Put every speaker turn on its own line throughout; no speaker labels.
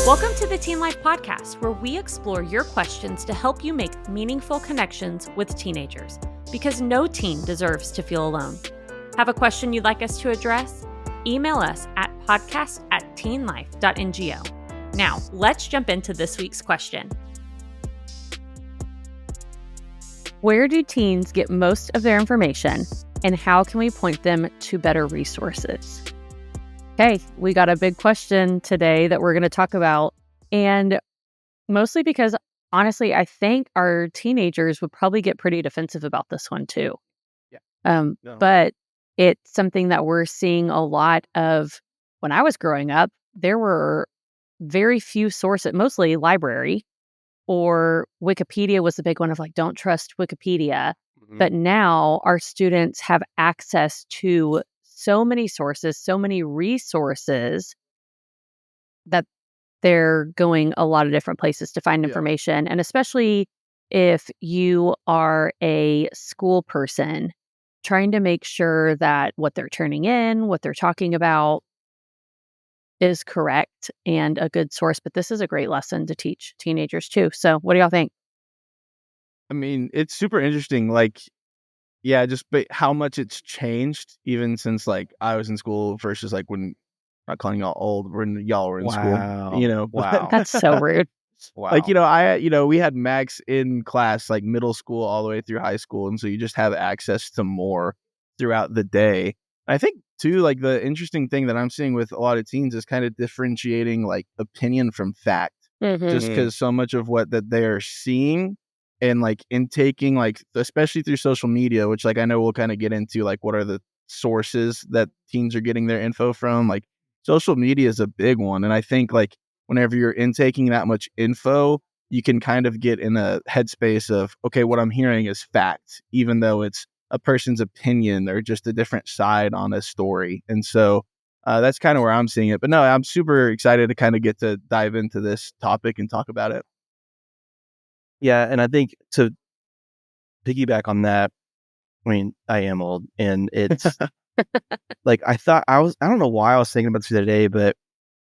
Welcome to the Teen Life Podcast, where we explore your questions to help you make meaningful connections with teenagers, because no teen deserves to feel alone. Have a question you'd like us to address? Email us at podcast@teenlife.ngo. Now, let's jump into this week's question. Where do teens get most of their information, and how can we point them to better resources? Okay, we got a big question today that we're going to talk about, and mostly because, honestly, I think our teenagers would probably get pretty defensive about this one too.
Yeah.
But it's something that we're seeing a lot of. When I was growing up, there were very few sources, mostly library or Wikipedia was the big one of like, don't trust Wikipedia.
Mhm.
But now our students have access to so many sources, so many resources that they're going a lot of different places to find
Yeah.
information. And especially if you are a school person, trying to make sure that what they're turning in, what they're talking about is correct and a good source. But this is a great lesson to teach teenagers too. So what do y'all think?
I mean, it's super interesting. Like, yeah, just how much it's changed even since like I was in school versus like when not calling y'all old when y'all were in school.
Wow.
That's so rude.
Wow.
Like, we had Max in class like middle school all the way through high school, and so you just have access to more throughout the day. I think too, like the interesting thing that I'm seeing with a lot of teens is kind of differentiating like opinion from fact.
Mhm.
Just because so much of what that they're seeing and like intaking, like especially through social media, which like I know we'll kind of get into, like what are the sources that teens are getting their info from. Like social media is a big one, and I think like whenever you're intaking that much info, you can kind of get in a headspace of, okay, what I'm hearing is fact, even though it's a person's opinion or just a different side on a story. And so that's kind of where I'm seeing it. But no, I'm super excited to kind of get to dive into this topic and talk about it.
Yeah, and I think to piggyback on that, I mean, I am old, and it's like I don't know why I was thinking about this the other day, but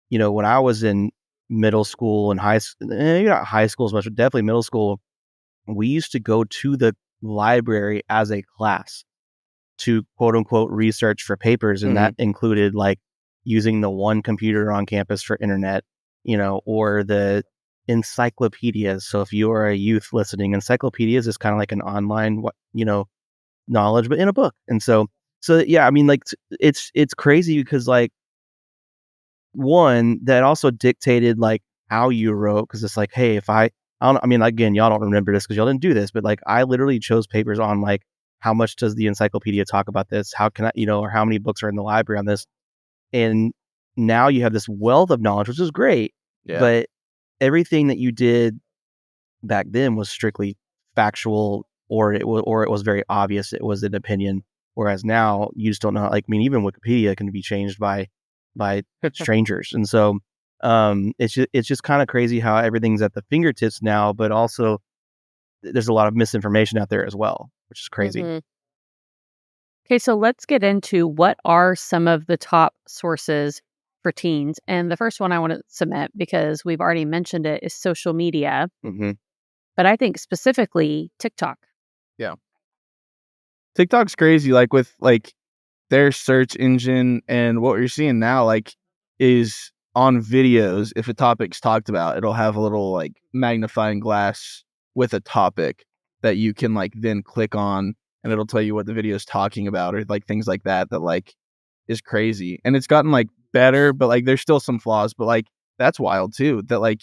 when I was in middle school and high school, maybe not high school as much, but definitely middle school, we used to go to the library as a class to quote unquote research for papers, and that included like using the one computer on campus for internet, or the encyclopedias. So if you are a youth listening, encyclopedias is kind of like an online, knowledge, but in a book. And so yeah, I mean, like it's crazy because like one that also dictated like how you wrote, because it's like, hey, if I don't, I mean, again, y'all don't remember this because y'all didn't do this, but like I literally chose papers on like how much does the encyclopedia talk about this? How can I, or how many books are in the library on this? And now you have this wealth of knowledge, which is great, but everything that you did back then was strictly factual, or it was very obvious it was an opinion. Whereas now you just don't know. Like, I mean, even Wikipedia can be changed by strangers, and so it's just kind of crazy how everything's at the fingertips now, but also there's a lot of misinformation out there as well, which is crazy.
Mhm. Okay, so let's get into what are some of the top sources for teens. And the first one I want to submit, because we've already mentioned it, is social media.
Mm-hmm.
But I think specifically TikTok.
Yeah. TikTok's crazy. Like with like their search engine, and what you're seeing now, like, is on videos. If a topic's talked about, it'll have a little like magnifying glass with a topic that you can like then click on, and it'll tell you what the video is talking about, or like things like that. That like is crazy, and it's gotten like better, but like there's still some flaws. But like that's wild too. That like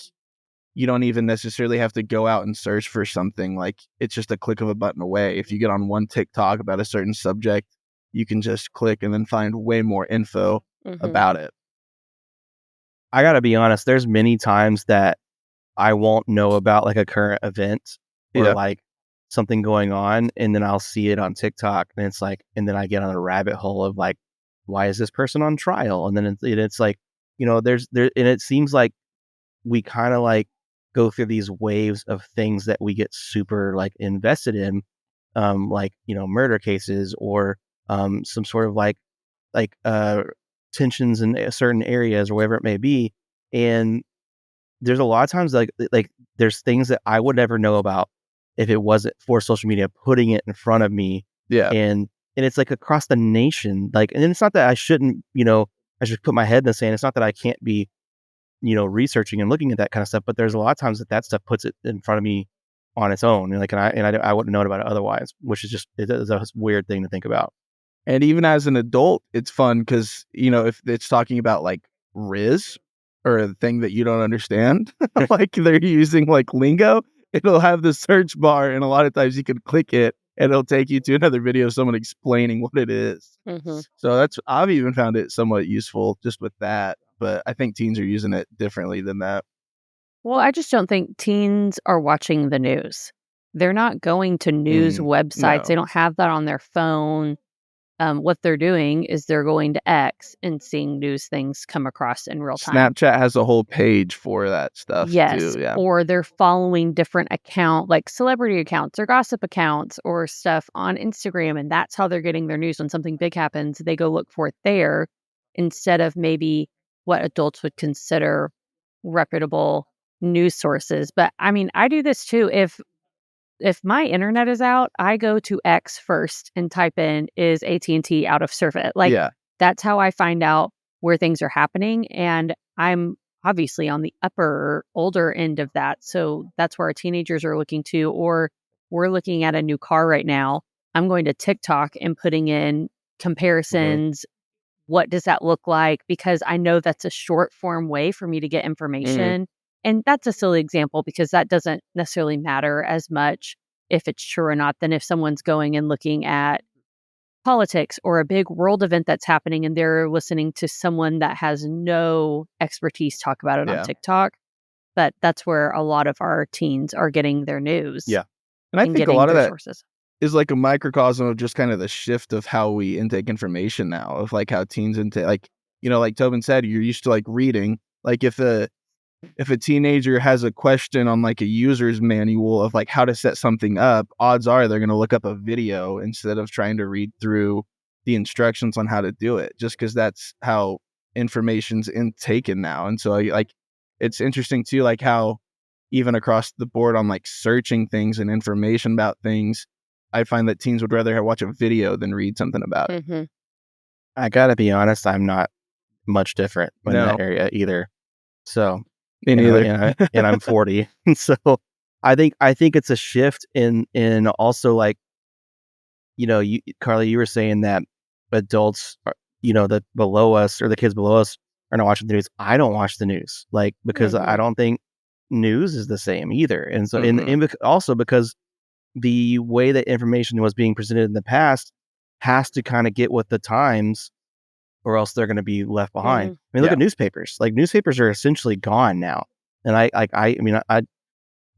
you don't even necessarily have to go out and search for something. Like it's just a click of a button away. If you get on one TikTok about a certain subject, you can just click and then find way more info about it.
I gotta be honest, there's many times that I won't know about like a current event or like something going on, and then I'll see it on TikTok, and it's like, and then I get on a rabbit hole of like, why is this person on trial? And then it's like, and it seems like we kind of like go through these waves of things that we get super like invested in, like murder cases, or some sort of like tensions in certain areas or whatever it may be, and there's a lot of times like there's things that I would never know about if it wasn't for social media putting it in front of me.
Yeah.
And it's like across the nation. Like, and it's not that I shouldn't, I should put my head in the sand. It's not that I can't be, researching and looking at that kind of stuff. But there's a lot of times that stuff puts it in front of me on its own. And I wouldn't know about it otherwise, which is just, it is a weird thing to think about.
And even as an adult, it's fun because, if it's talking about like Riz or a thing that you don't understand, like they're using like lingo, it'll have the search bar. And a lot of times you can click it and it'll take you to another video of someone explaining what it is.
Mm-hmm.
So I've even found it somewhat useful just with that. But I think teens are using it differently than that.
Well, I just don't think teens are watching the news. They're not going to news websites.
No.
They don't have that on their phone. What they're doing is they're going to X and seeing news things come across in real time.
Snapchat has a whole page for that stuff
yes,
too. Yeah.
Or they're following different account, like celebrity accounts or gossip accounts or stuff on Instagram. And that's how they're getting their news. When something big happens, they go look for it there instead of maybe what adults would consider reputable news sources. But I mean, I do this too. If my internet is out, I go to X first and type in, is AT&T out of service? Like, that's how I find out where things are happening. And I'm obviously on the older end of that. So that's where our teenagers are looking to, or we're looking at a new car right now. I'm going to TikTok and putting in comparisons. What does that look like? Because I know that's a short form way for me to get information. And that's a silly example because that doesn't necessarily matter as much if it's true or not than if someone's going and looking at politics or a big world event that's happening and they're listening to someone that has no expertise talk about it on TikTok. But that's where a lot of our teens are getting their news.
Yeah. And I think a lot of that
sources
is like a microcosm of just kind of the shift of how we intake information now, of like how teens intake, like, like Tobin said, you're used to like reading. Like if a teenager has a question on like a user's manual of like how to set something up, odds are they're going to look up a video instead of trying to read through the instructions on how to do it, just because that's how information's taken now. And so like, it's interesting too, like how even across the board on like searching things and information about things, I find that teens would rather watch a video than read something about it.
I gotta be honest, I'm not much different in that area either. So
me neither.
And I'm 40. So I think it's a shift in also like, Karlie, you were saying that adults are, that below us or the kids below us are not watching the news. I don't watch the news, like, because I don't think news is the same either. And so, and also because the way that information was being presented in the past has to kind of get with the times, or else they're going to be left behind. I mean, look at newspapers. Like, newspapers are essentially gone now. And I mean,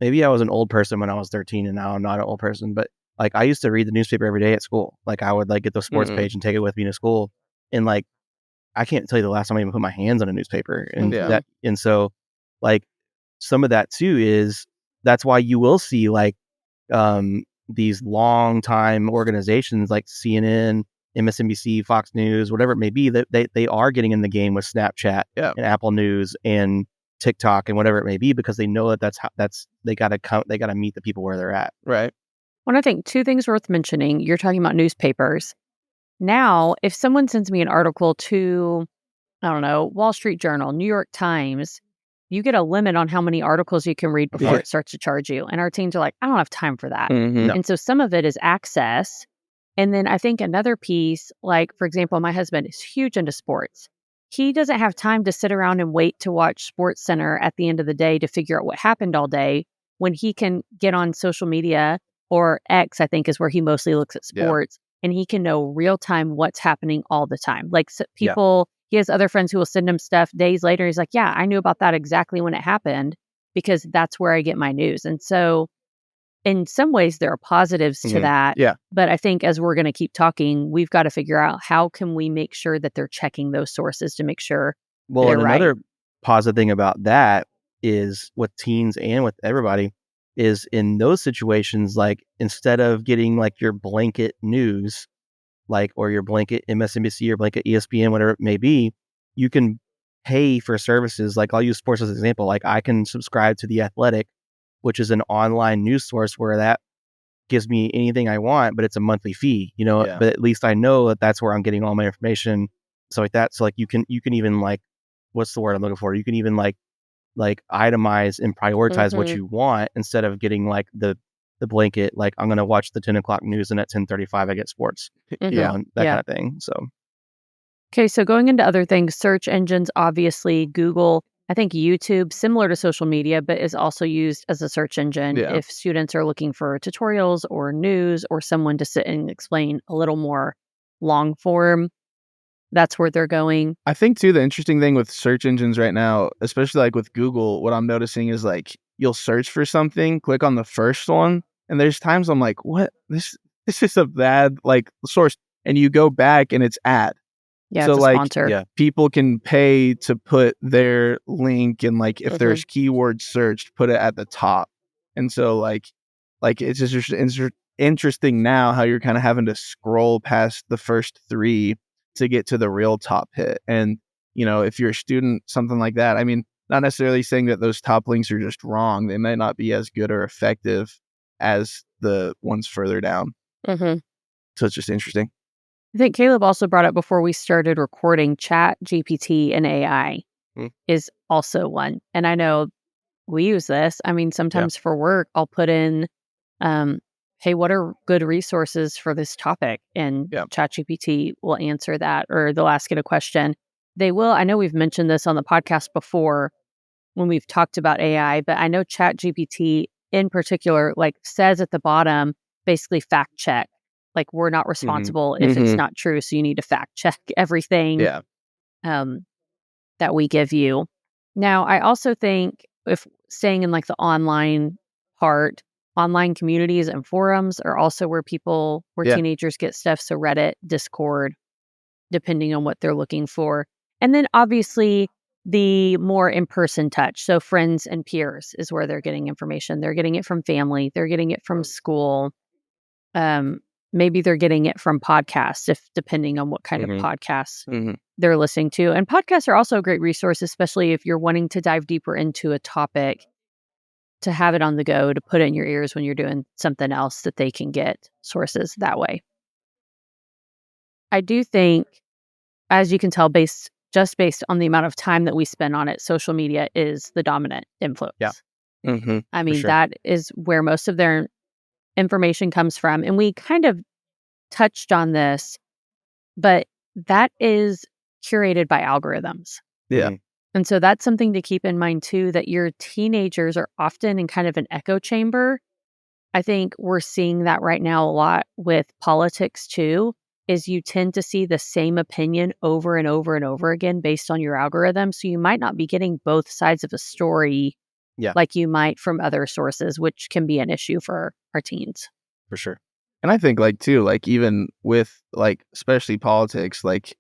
maybe I was an old person when I was 13, and now I'm not an old person. But like, I used to read the newspaper every day at school. Like, I would like get the sports page and take it with me to school. And like, I can't tell you the last time I even put my hands on a newspaper. And and so, like, some of that too is that's why you will see like these long time organizations like CNN, MSNBC, Fox News, whatever it may be, that they are getting in the game with Snapchat and Apple News and TikTok and whatever it may be, because they know that they got to meet the people where they're at.
Right.
Well, I think two things worth mentioning. You're talking about newspapers. Now, if someone sends me an article to, I don't know, Wall Street Journal, New York Times, you get a limit on how many articles you can read before it starts to charge you. And our teens are like, I don't have time for that.
No.
And so some of it is access. And then I think another piece, like, for example, my husband is huge into sports. He doesn't have time to sit around and wait to watch Sports Center at the end of the day to figure out what happened all day, when he can get on social media, or X, I think is where he mostly looks at sports, and he can know real time what's happening all the time. Like, people, he has other friends who will send him stuff days later. He's like, yeah, I knew about that exactly when it happened, because that's where I get my news. And so in some ways there are positives to that.
Yeah.
But I think as we're going to keep talking, we've got to figure out how can we make sure that they're checking those sources to make sure
Well, and another
right.
positive thing about that is with teens and with everybody is in those situations, like, instead of getting like your blanket news, like, or your blanket MSNBC or blanket ESPN, whatever it may be, you can pay for services. Like I'll use sports as an example. Like I can subscribe to The Athletic, which is an online news source where that gives me anything I want, but it's a monthly fee,
Yeah.
but at least I know that that's where I'm getting all my information. So like that. So like you can even like, what's the word I'm looking for? You can even like itemize and prioritize what you want instead of getting like the blanket, like I'm going to watch the 10 o'clock news and at 10:35 I get sports, and that kind of thing. So.
Okay. So going into other things, search engines, obviously Google, I think YouTube, similar to social media, but is also used as a search engine if students are looking for tutorials or news or someone to sit and explain a little more long form. That's where they're going.
I think too, the interesting thing with search engines right now, especially like with Google, what I'm noticing is like you'll search for something, click on the first one, and there's times I'm like, what? This is a bad like source. And you go back and it's ad.
Yeah,
So
it's a
like
sponsor.
people can pay to put their link and like if there's keyword searched, put it at the top. And so like it's just interesting now how you're kind of having to scroll past the first three to get to the real top hit. And if you're a student, something like that, I mean, not necessarily saying that those top links are just wrong. They might not be as good or effective as the ones further down. So it's just interesting.
I think Caleb also brought up before we started recording, Chat GPT and AI is also one. And I know we use this. I mean, sometimes for work, I'll put in, hey, what are good resources for this topic? And Chat GPT will answer that, or they'll ask it a question. They will. I know we've mentioned this on the podcast before when we've talked about AI, but I know Chat GPT in particular, like says at the bottom, basically fact check. Like we're not responsible if it's not true. So you need to fact check everything that we give you. Now, I also think if staying in like the online part, online communities and forums are also where teenagers get stuff. So Reddit, Discord, depending on what they're looking for. And then obviously the more in-person touch. So friends and peers is where they're getting information. They're getting it from family. They're getting it from school. Maybe they're getting it from podcasts, depending on what kind of podcasts they're listening to. And podcasts are also a great resource, especially if you're wanting to dive deeper into a topic, to have it on the go, to put it in your ears when you're doing something else, that they can get sources that way. I do think, as you can tell, based on the amount of time that we spend on it, social media is the dominant influence. I mean, that is where most of their information comes from. And we kind of touched on this, but that is curated by algorithms. And so that's something to keep in mind too, that your teenagers are often in kind of an echo chamber. I think we're seeing that right now a lot with politics too, is you tend to see the same opinion over and over and over again based on your algorithm. So you might not be getting both sides of a story like you might from other sources, which can be an issue for our teens.
For sure.
And I think like too, like even with like, especially politics, like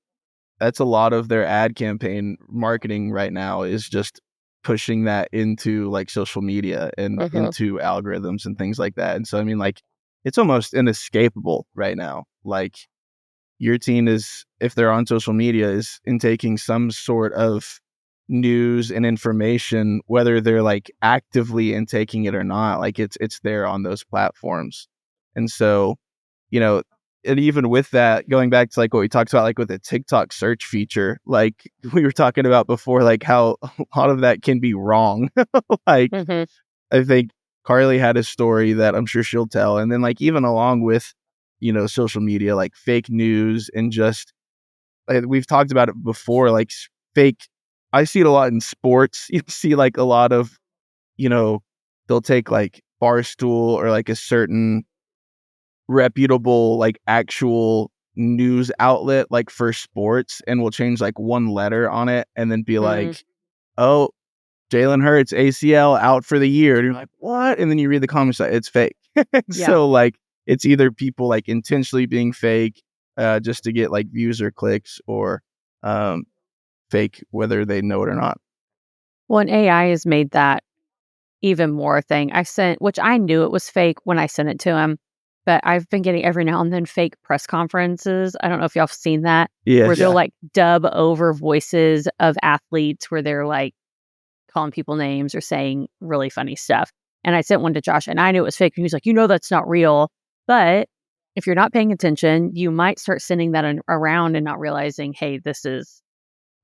that's a lot of their ad campaign marketing right now is just pushing that into like social media and into algorithms and things like that. And so, I mean, like it's almost inescapable right now. Like your teen is, if they're on social media, is intaking some sort of news and information, whether they're like actively intaking it or not. Like it's there on those platforms. And so, and even with that, going back to like what we talked about, like with the TikTok search feature, like we were talking about before, like how a lot of that can be wrong. Like I think Karlie had a story that I'm sure she'll tell. And then like even along with, social media, like fake news and just, like, we've talked about it before, like fake, I see it a lot in sports. You see like a lot of, they'll take like Barstool or like a certain reputable like actual news outlet like for sports, and we'll change like one letter on it and then be like, oh, Jalen Hurts ACL out for the year, and you're like, what? And then you read the comments, like, it's fake. So like it's either people like intentionally being fake just to get like views or clicks, or fake whether they know it or not.
Well, and AI has made that even more thing. Which I knew it was fake when I sent it to him. but I've been getting every now and then fake press conferences. I don't know if y'all have seen that, where they'll
Yeah.
like dub over voices of athletes where they're like calling people names or saying really funny stuff. And I sent one to Josh and I knew it was fake. He was like, that's not real. But if you're not paying attention, you might start sending that around and not realizing, hey, this is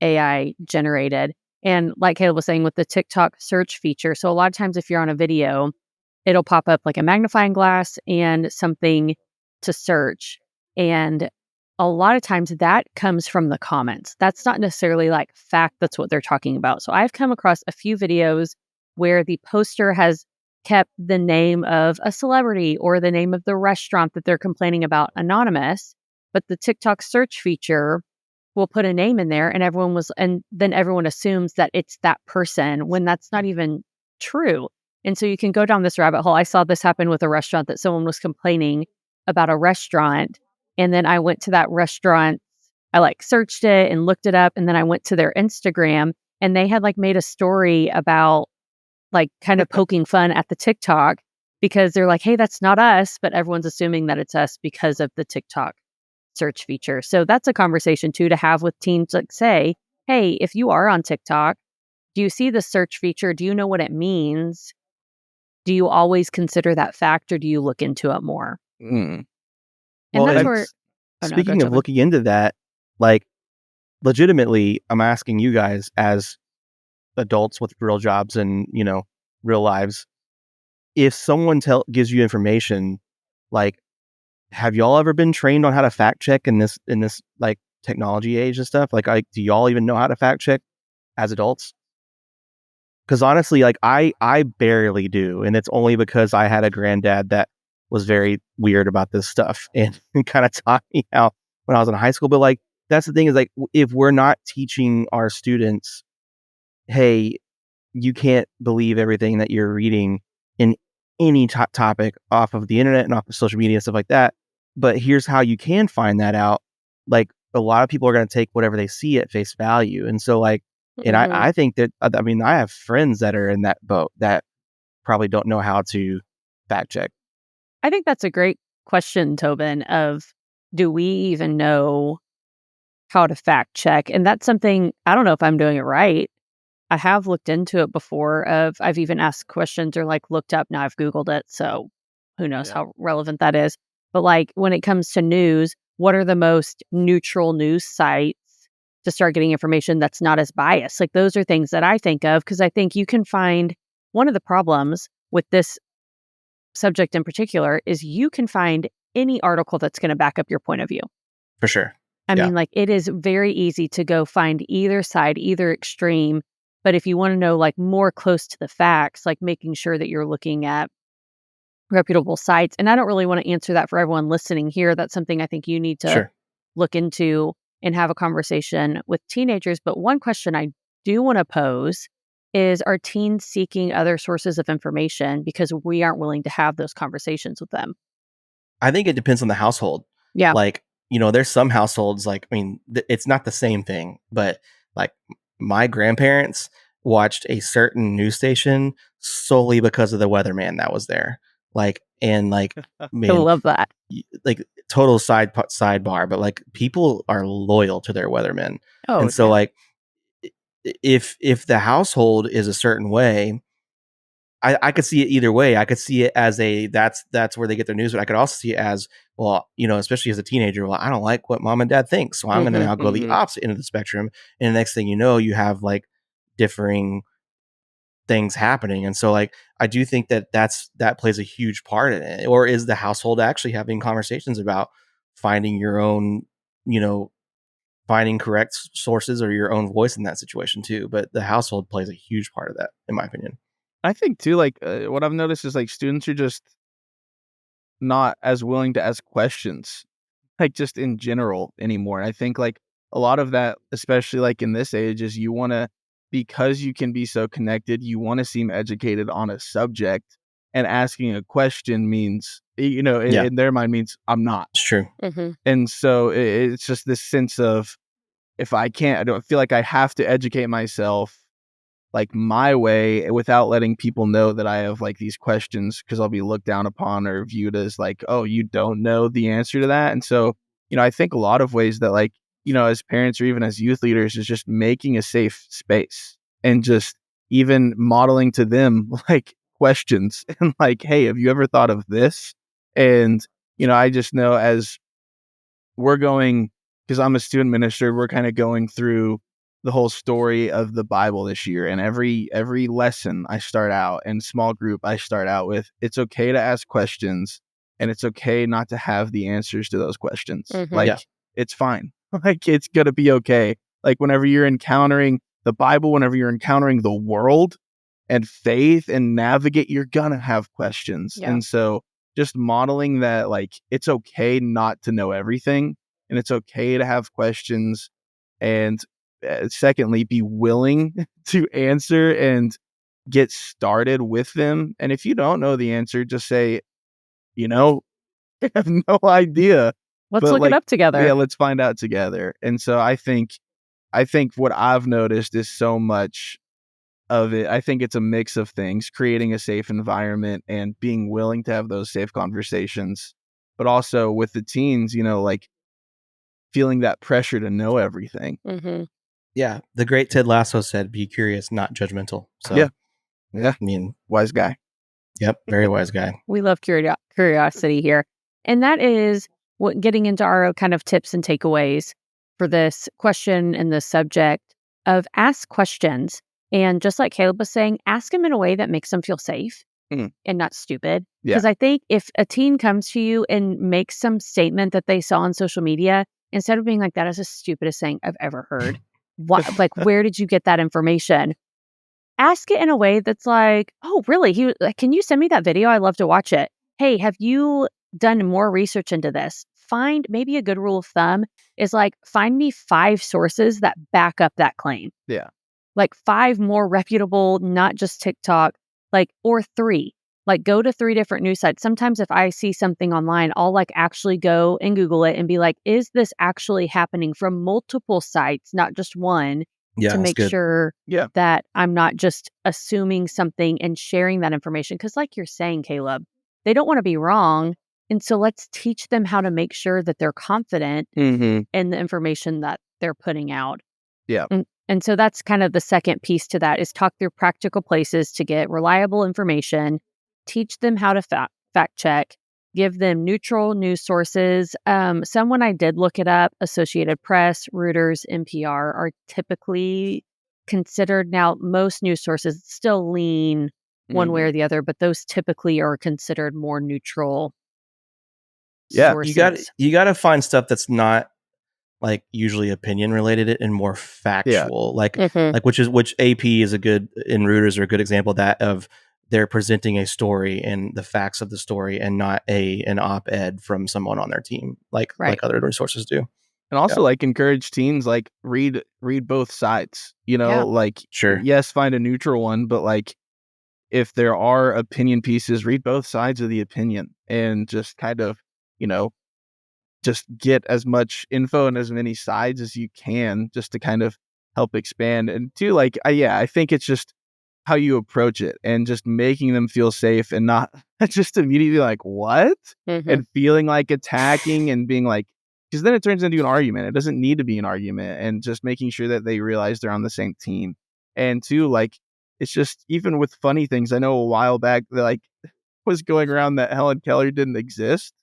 AI generated. And like Caleb was saying with the TikTok search feature, so a lot of times if you're on a video, it'll pop up like a magnifying glass and something to search. And a lot of times that comes from the comments. That's not necessarily like fact that's what they're talking about. So I've come across a few videos where the poster has kept the name of a celebrity or the name of the restaurant that they're complaining about anonymous, but the TikTok search feature will put a name in there and then everyone assumes that it's that person when that's not even true. And so you can go down this rabbit hole. I saw this happen with a restaurant that someone was complaining about a restaurant. And then I went to that restaurant. I like searched it and looked it up. And then I went to their Instagram and they had like made a story about like kind of poking fun at the TikTok because they're like, hey, that's not us. But everyone's assuming that it's us because of the TikTok search feature. So that's a conversation too to have with teens. Like say, hey, if you are on TikTok, do you see the search feature? Do you know what it means? Do you always consider that fact or do you look into it more?
Mm.
And
Well,
that's
and
where
speaking of looking into that, like legitimately, I'm asking you guys as adults with real jobs and, real lives, if someone gives you information, like, have y'all ever been trained on how to fact check in this like technology age and stuff? Like, do y'all even know how to fact check as adults? Because honestly, like I barely do, and it's only because I had a granddad that was very weird about this stuff and kind of taught me how when I was in high school. But like that's the thing is like if we're not teaching our students, hey, you can't believe everything that you're reading in any topic off of the internet and off of social media and stuff like that. But here's how you can find that out. Like a lot of people are going to take whatever they see at face value. And so like, and I think that, I mean, I have friends that are in that boat that probably don't know how to fact check.
I think that's a great question, Tobin, of do we even know how to fact check? And that's something, I don't know if I'm doing it right. I have looked into it before I've even asked questions or like looked up. Now I've Googled it. So who knows how relevant that is. But like when it comes to news, what are the most neutral news sites to start getting information that's not as biased? Like those are things that I think of because I think you can find one of the problems with this subject in particular is you can find any article that's going to back up your point of view.
For sure.
I mean, like it is very easy to go find either side, either extreme. But if you want to know like more close to the facts, like making sure that you're looking at reputable sites. And I don't really want to answer that for everyone listening here. That's something I think you need to look into and have a conversation with teenagers. But one question I do want to pose is, are teens seeking other sources of information because we aren't willing to have those conversations with them?
I think it depends on the household.
Yeah.
Like, there's some households, like, I mean, it's not the same thing, but like my grandparents watched a certain news station solely because of the weatherman that was there. Like, and like, man,
I love that.
Like total sidebar, but like people are loyal to their weathermen.
Oh,
and so like, if the household is a certain way, I could see it either way. I could see it as that's where they get their news, but I could also see it as, well, especially as a teenager, well, I don't like what mom and dad think, so I'm going to now go the opposite end of the spectrum. And the next thing you know, you have like differing things happening. And so like, I do think that plays a huge part in it. Or is the household actually having conversations about finding your own, finding correct sources or your own voice in that situation too? But the household plays a huge part of that, in my opinion.
I think too, like what I've noticed is like students are just not as willing to ask questions, like just in general anymore. And I think like a lot of that, especially like in this age, is because you can be so connected, you want to seem educated on a subject, and asking a question means, in their mind means I'm not.
It's true.
And so it's just this sense of, if I don't feel like I have to educate myself, like my way without letting people know that I have like these questions, because I'll be looked down upon or viewed as like, oh, you don't know the answer to that. And so, I think a lot of ways that like, as parents or even as youth leaders is just making a safe space and just even modeling to them like questions and like, hey, have you ever thought of this? And, I just know as we're going, because I'm a student minister, we're kind of going through the whole story of the Bible this year. And every lesson I start out, and small group I start out with, it's okay to ask questions, and it's okay not to have the answers to those questions. Like, it's fine. Like, it's going to be okay. Like, whenever you're encountering the Bible, whenever you're encountering the world and faith and navigate, you're going to have questions. And so just modeling that, like, it's okay not to know everything, and it's okay to have questions. And secondly, be willing to answer and get started with them. And if you don't know the answer, just say, I have no idea.
Let's look it up together.
Yeah, let's find out together. And so I think what I've noticed is so much of it. I think it's a mix of things, creating a safe environment and being willing to have those safe conversations, but also with the teens, like feeling that pressure to know everything.
Mm-hmm.
Yeah. The great Ted Lasso said, be curious, not judgmental. So,
yeah.
I mean,
wise guy.
Yep. Very wise guy.
We love curiosity here. And that is what getting into our kind of tips and takeaways for this question and this subject of ask questions. And just like Caleb was saying, ask them in a way that makes them feel safe and not stupid. Because I think if a teen comes to you and makes some statement that they saw on social media, instead of being like, that is the stupidest thing I've ever heard. What, like, where did you get that information? Ask it in a way that's like, oh, really? Can you send me that video? I'd love to watch it. Hey, have you done more research into this? Maybe a good rule of thumb is like, find me 5 sources that back up that claim.
Yeah.
Like 5 more reputable, not just TikTok, or 3. Like, go to 3 different news sites. Sometimes if I see something online, I'll like actually go and Google it and be like, is this actually happening from multiple sites, not just one, to make sure that I'm not just assuming something and sharing that information. Because like you're saying, Caleb, they don't want to be wrong. And so let's teach them how to make sure that they're confident in the information that they're putting out.
Yeah.
And so that's kind of the second piece to that, is talk through practical places to get reliable information, teach them how to fact check, give them neutral news sources. When I did look it up, Associated Press, Reuters, NPR are typically considered. Now, most news sources still lean one way or the other, but those typically are considered more neutral sources.
You got to find stuff that's not like usually opinion related and more factual, like which AP is a good, in Reuters are a good example of that, of they're presenting a story and the facts of the story and not an op-ed from someone on their team, like other resources do.
And also like encourage teens, like read both sides, like,
sure.
Yes, find a neutral one, but like if there are opinion pieces, read both sides of the opinion and just kind of, just get as much info and as many sides as you can, just to kind of help expand. And two, like, I think it's just how you approach it and just making them feel safe and not just immediately like, what? And feeling like attacking and being like, because then it turns into an argument. It doesn't need to be an argument. And just making sure that they realize they're on the same team. And two, like, it's just, even with funny things, I know a while back that like was going around that Helen Keller didn't exist.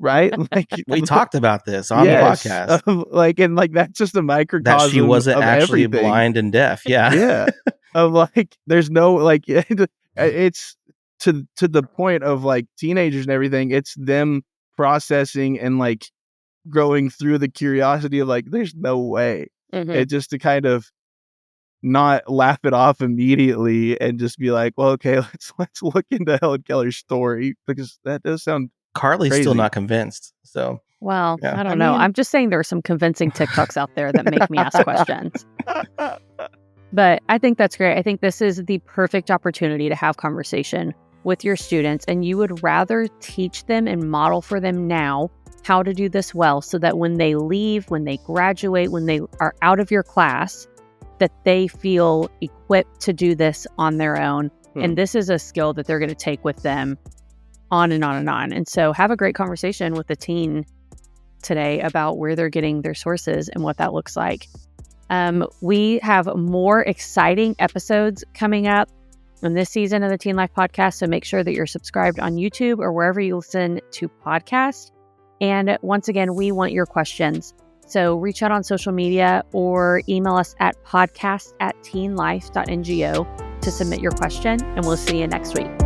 Right? Like,
we talked about this on the podcast.
And that's just a microcosm
that she wasn't
of
actually
everything.
Blind and deaf. Yeah.
Of like, there's no, like, it's to the point of like teenagers and everything. It's them processing and like growing through the curiosity of like, there's no way. And just to kind of not laugh it off immediately and just be like, well, okay, let's look into Helen Keller's story, because that does sound
Karlie's
crazy.
Still not convinced. So,
well, I don't know. I'm just saying there are some convincing TikToks out there that make me ask questions. But I think that's great. I think this is the perfect opportunity to have conversation with your students, and you would rather teach them and model for them now how to do this well, so that when they leave, when they graduate, when they are out of your class, that they feel equipped to do this on their own. And this is a skill that they're going to take with them on and on and on. And so have a great conversation with the teen today about where they're getting their sources and what that looks like. We have more exciting episodes coming up in this season of the Teen Life Podcast. So make sure that you're subscribed on YouTube or wherever you listen to podcasts. And once again, we want your questions. So reach out on social media or email us at podcast@teenlife.ngo to submit your question. And we'll see you next week.